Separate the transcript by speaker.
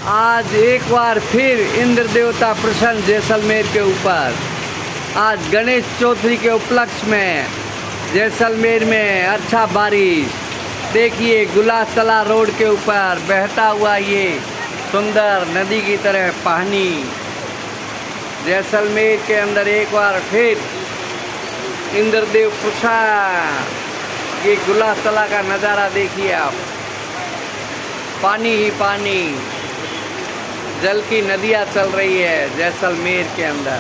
Speaker 1: आज एक बार फिर इंद्र देवता प्रसन्न जैसलमेर के ऊपर। आज गणेश चौथी के उपलक्ष्य में जैसलमेर में अच्छा बारिश। देखिए गुलासतला रोड के ऊपर बहता हुआ ये सुंदर नदी की तरह पानी। जैसलमेर के अंदर एक बार फिर इंद्रदेव प्रसन्न। ये गुलासतला का नज़ारा देखिए आप, पानी ही पानी, जल की नदियाँ चल रही है जैसलमेर के अंदर।